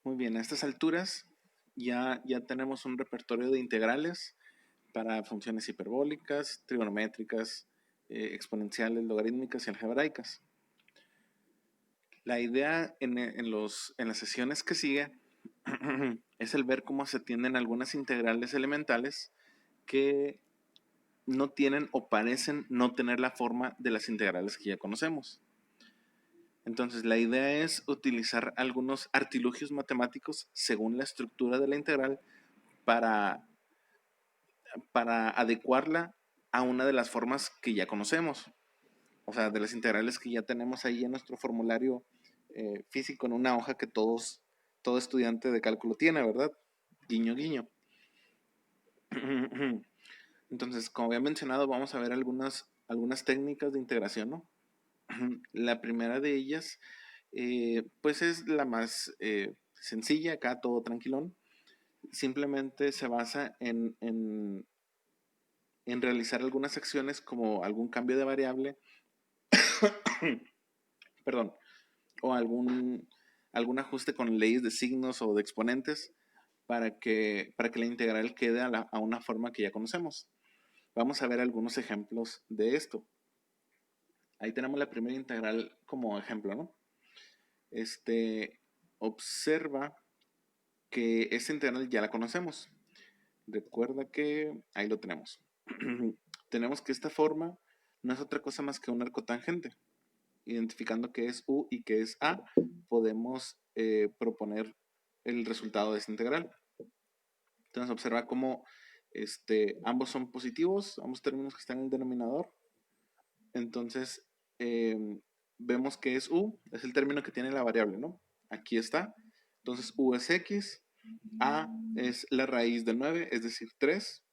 Muy bien, a estas alturas ya tenemos un repertorio de integrales para funciones hiperbólicas, trigonométricas, exponenciales, logarítmicas y algebraicas. La idea en las sesiones que sigue es el ver cómo se atienden algunas integrales elementales que no tienen o parecen no tener la forma de las integrales que ya conocemos. Entonces, la idea es utilizar algunos artilugios matemáticos según la estructura de la integral para, para adecuarla a una de las formas que ya conocemos. O sea, de las integrales que ya tenemos ahí en nuestro formulario físico, en una hoja que todo estudiante de cálculo tiene, ¿verdad? Guiño, guiño. Entonces, como había mencionado, vamos a ver algunas técnicas de integración, ¿no? La primera de ellas, pues es la más sencilla, acá todo tranquilón. Simplemente se basa en realizar algunas acciones como algún cambio de variable, perdón, o algún ajuste con leyes de signos o de exponentes para que la integral quede a una forma que ya conocemos. Vamos a ver algunos ejemplos de esto. Ahí tenemos la primera integral como ejemplo, ¿no? Observa que esta integral ya la conocemos. Recuerda que ahí lo tenemos. Tenemos que esta forma no es otra cosa más que un arcotangente. Identificando qué es U y qué es A, podemos proponer el resultado de esta integral. Entonces observa cómo ambos son positivos, ambos términos que están en el denominador. Entonces vemos que es U, es el término que tiene la variable, ¿no? Aquí está. Entonces U es X, A es la raíz de 9, es decir, 3.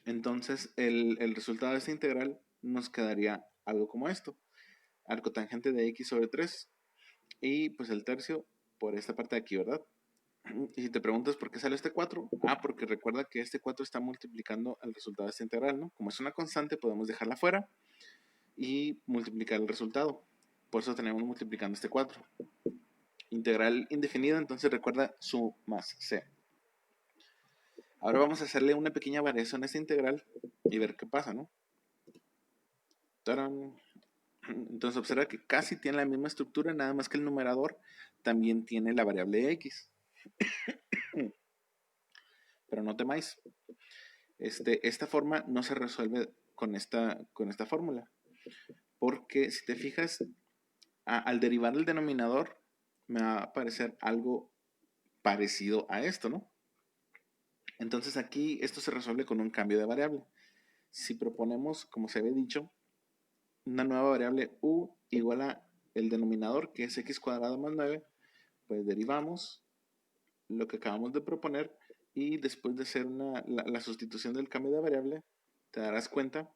Entonces el resultado de esta integral nos quedaría algo como esto. Arcotangente de X sobre 3 y pues el tercio por esta parte de aquí, ¿verdad? Y si te preguntas por qué sale este 4, porque recuerda que este 4 está multiplicando el resultado de esta integral, ¿no? Como es una constante, podemos dejarla fuera y multiplicar el resultado. Por eso tenemos multiplicando este 4. Integral indefinida, entonces recuerda su más c. Ahora vamos a hacerle una pequeña variación a esta integral y ver qué pasa, ¿no? ¡Tarán! Entonces observa que casi tiene la misma estructura, nada más que el numerador también tiene la variable x. Pero no temáis, esta forma no se resuelve con esta fórmula. Porque si te fijas, al derivar el denominador, me va a aparecer algo parecido a esto, ¿no? Entonces aquí esto se resuelve con un cambio de variable. Si proponemos, como se había dicho, una nueva variable u igual a el denominador, que es x cuadrado más 9, pues derivamos lo que acabamos de proponer y después de hacer la sustitución del cambio de variable, te darás cuenta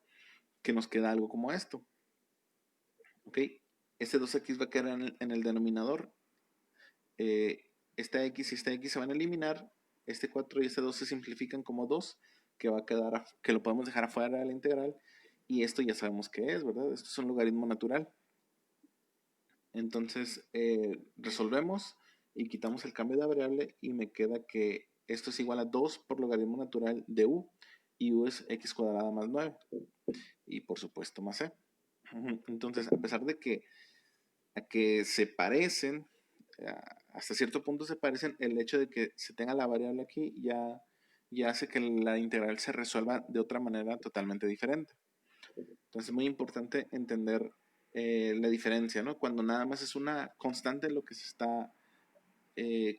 que nos queda algo como esto. ¿Ok? Este 2x va a quedar en el denominador. Esta x y esta x se van a eliminar. Este 4 y este 2 se simplifican como 2, que va a quedar, que lo podemos dejar afuera de la integral. Y esto ya sabemos qué es, ¿verdad? Esto es un logaritmo natural. Entonces resolvemos y quitamos el cambio de variable y me queda que esto es igual a 2 por logaritmo natural de u, y u es x cuadrada más 9 y por supuesto más c. Entonces, a pesar de que se parecen, hasta cierto punto se parecen, el hecho de que se tenga la variable aquí ya hace que la integral se resuelva de otra manera totalmente diferente. Entonces es muy importante entender la diferencia, ¿no? Cuando nada más es una constante lo que se está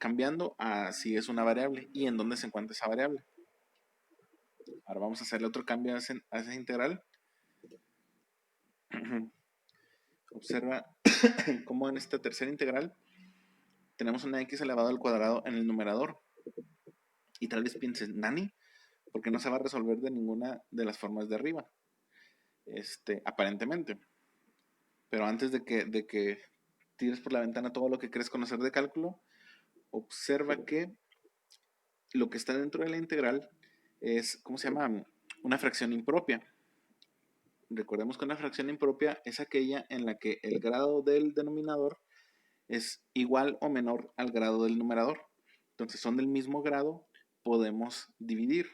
cambiando a si es una variable y en dónde se encuentra esa variable. Ahora vamos a hacerle otro cambio a esa integral. Observa cómo en esta tercera integral tenemos una x elevado al cuadrado en el numerador. Y tal vez pienses, ¿nani? Porque no se va a resolver de ninguna de las formas de arriba. Aparentemente. Pero antes de que tires por la ventana todo lo que crees conocer de cálculo, observa que lo que está dentro de la integral es, ¿cómo se llama? Una fracción impropia. Recordemos que una fracción impropia es aquella en la que el grado del denominador es igual o menor al grado del numerador. Entonces son del mismo grado, podemos dividir.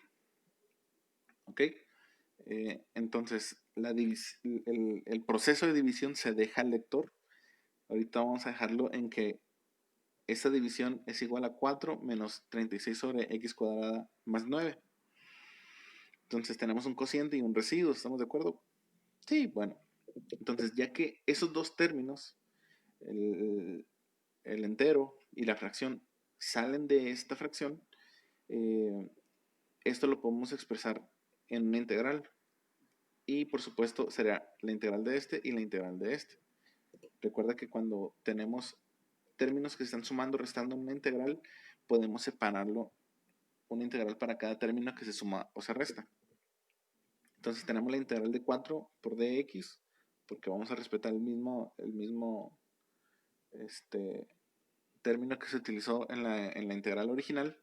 ¿Ok? Entonces el proceso de división se deja al lector. Ahorita vamos a dejarlo en que esta división es igual a 4 menos 36 sobre x cuadrada más 9. Entonces tenemos un cociente y un residuo, ¿estamos de acuerdo? Sí, bueno. Entonces ya que esos dos términos, el, el entero y la fracción, salen de esta fracción, esto lo podemos expresar en una integral. Y por supuesto será la integral de este y la integral de este. Recuerda que cuando tenemos términos que se están sumando o restando en una integral, podemos separarlo, una integral para cada término que se suma o se resta. Entonces tenemos la integral de 4 por dx, porque vamos a respetar el mismo término que se utilizó en la integral original,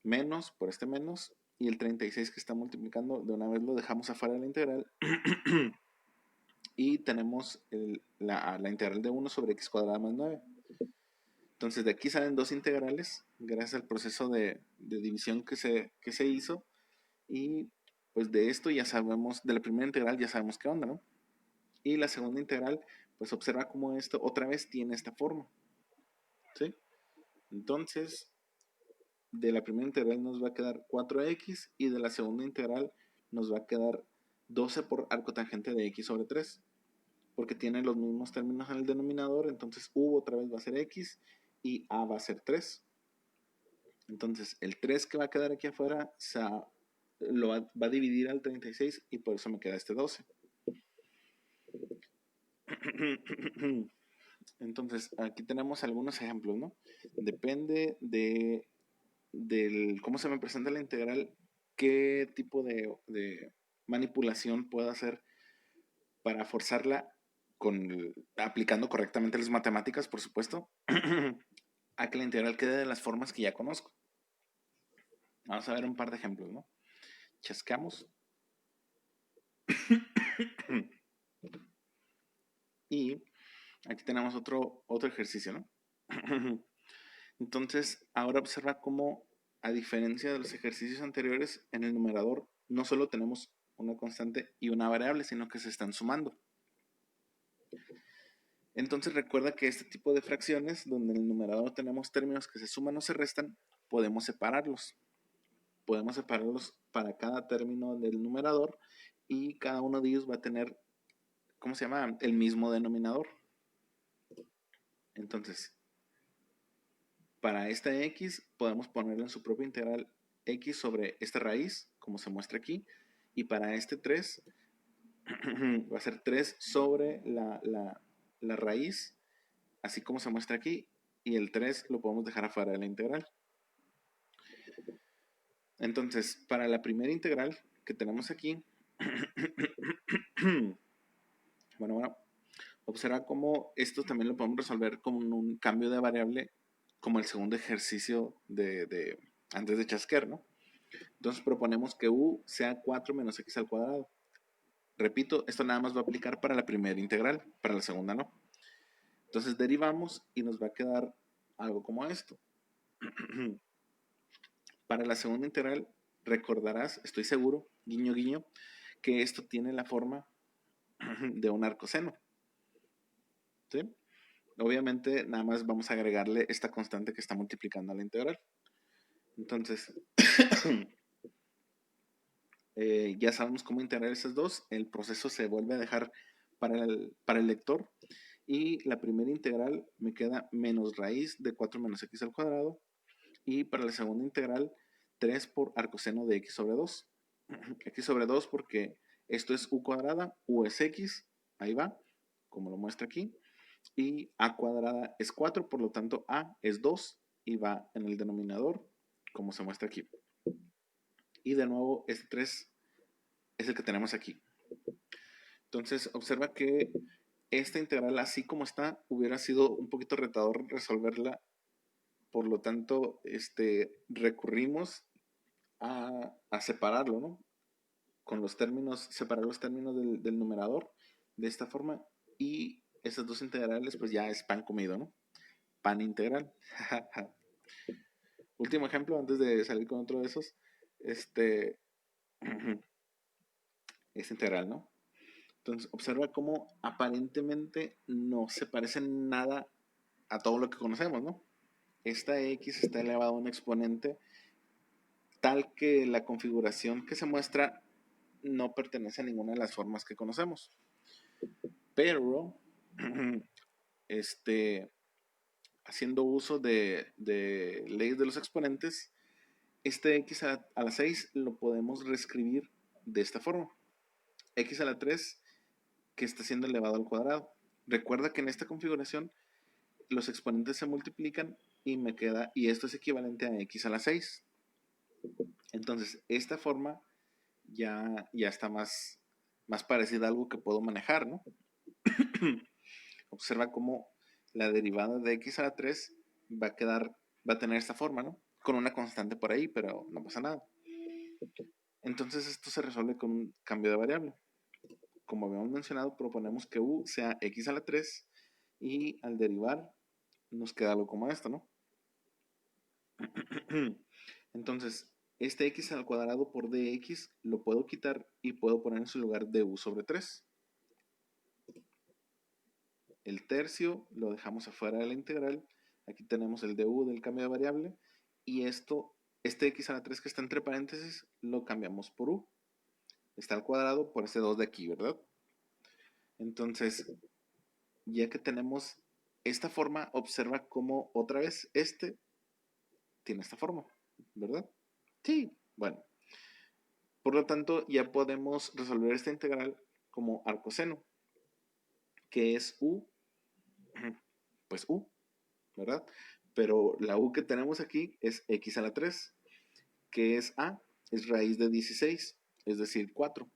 menos por este menos, y el 36 que está multiplicando, de una vez lo dejamos afuera de la integral, y tenemos la integral de 1 sobre x cuadrada más 9. Entonces de aquí salen dos integrales, gracias al proceso de división que se hizo, y pues de esto ya sabemos, de la primera integral ya sabemos qué onda, ¿no? Y la segunda integral, pues observa cómo esto otra vez tiene esta forma, ¿sí? Entonces, de la primera integral nos va a quedar 4x y de la segunda integral nos va a quedar 12 por arco tangente de x sobre 3, porque tiene los mismos términos en el denominador. Entonces u otra vez va a ser x y a va a ser 3. Entonces el 3 que va a quedar aquí afuera lo va a dividir al 36 y por eso me queda este 12. Entonces aquí tenemos algunos ejemplos, ¿no? Depende de cómo se me presenta la integral, qué tipo de manipulación puedo hacer para forzarla aplicando correctamente las matemáticas, por supuesto, a que la integral quede de las formas que ya conozco. Vamos a ver un par de ejemplos, ¿no? Chascamos. Y aquí tenemos otro ejercicio, ¿no? Entonces, ahora observa cómo, a diferencia de los ejercicios anteriores, en el numerador no solo tenemos una constante y una variable, sino que se están sumando. Entonces recuerda que este tipo de fracciones, donde en el numerador tenemos términos que se suman o se restan, podemos separarlos. Podemos separarlos para cada término del numerador y cada uno de ellos va a tener, ¿cómo se llama?, el mismo denominador. Entonces, para esta x podemos ponerlo en su propia integral x sobre esta raíz, como se muestra aquí, y para este 3 va a ser 3 sobre la raíz, así como se muestra aquí, y el 3 lo podemos dejar afuera de la integral. Entonces, para la primera integral que tenemos aquí, bueno, observa cómo esto también lo podemos resolver con un cambio de variable, como el segundo ejercicio antes de chasquear, ¿no? Entonces proponemos que u sea 4 menos x al cuadrado. Repito, esto nada más va a aplicar para la primera integral, para la segunda no. Entonces derivamos y nos va a quedar algo como esto. Para la segunda integral, recordarás, estoy seguro, guiño guiño, que esto tiene la forma de un arcoseno. ¿Sí? Obviamente nada más vamos a agregarle esta constante que está multiplicando a la integral. Entonces, ya sabemos cómo integrar esas dos. El proceso se vuelve a dejar para el lector. Y la primera integral me queda menos raíz de 4 menos x al cuadrado. Y para la segunda integral, 3 por arcoseno de x sobre 2. X sobre 2 porque esto es u cuadrada, u es x, ahí va, como lo muestra aquí. Y a cuadrada es 4, por lo tanto a es 2 y va en el denominador, como se muestra aquí. Y de nuevo, este 3 es el que tenemos aquí. Entonces, observa que esta integral, así como está, hubiera sido un poquito retador resolverla. Por lo tanto, recurrimos a separarlo, ¿no? Con los términos, separar los términos del numerador de esta forma, y esas dos integrales pues ya es pan comido, ¿no? pan integral. Último ejemplo, antes de salir con otro de esos, este es integral, ¿no? Entonces, observa cómo aparentemente no se parece nada a todo lo que conocemos, ¿no? Esta x está elevado a un exponente tal que la configuración que se muestra no pertenece a ninguna de las formas que conocemos. Pero, haciendo uso de leyes de los exponentes, este x a la 6 lo podemos reescribir de esta forma. X a la 3 que está siendo elevado al cuadrado. Recuerda que en esta configuración los exponentes se multiplican y esto es equivalente a x a la 6. Entonces, esta forma ya está más parecida a algo que puedo manejar, ¿no? Observa cómo la derivada de x a la 3 va a tener esta forma, ¿no? Con una constante por ahí, pero no pasa nada. Entonces esto se resuelve con un cambio de variable. Como habíamos mencionado, proponemos que u sea x a la 3 y al derivar nos queda algo como esto, ¿no? Entonces, este x al cuadrado por dx lo puedo quitar y puedo poner en su lugar du sobre 3. El tercio lo dejamos afuera de la integral. Aquí tenemos el du del cambio de variable. Y este x a la 3 que está entre paréntesis, lo cambiamos por u. Está al cuadrado por ese 2 de aquí, ¿verdad? Entonces, ya que tenemos esta forma, observa cómo otra vez tiene esta forma, ¿verdad? Sí, bueno. Por lo tanto, ya podemos resolver esta integral como arcoseno, que es u, pues u, ¿verdad? Pero la u que tenemos aquí es x a la 3, que es a, es raíz de 16, es decir, 4.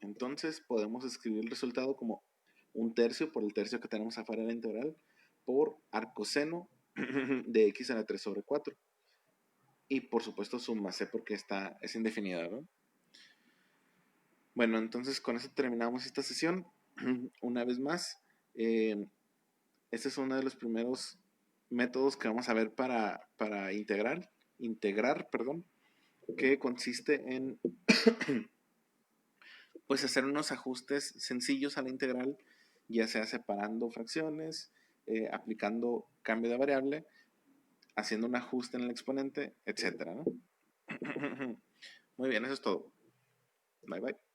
Entonces podemos escribir el resultado como un tercio por el tercio que tenemos afuera de la integral por arcoseno de x a la 3 sobre 4. Y por supuesto suma c porque es indefinida, ¿no? Bueno, entonces con eso terminamos esta sesión. Una vez más, este es uno de los primeros métodos que vamos a ver para integrar, que consiste en pues hacer unos ajustes sencillos a la integral, ya sea separando fracciones, aplicando cambio de variable, haciendo un ajuste en el exponente, etcétera, ¿no? Muy bien, eso es todo. Bye bye.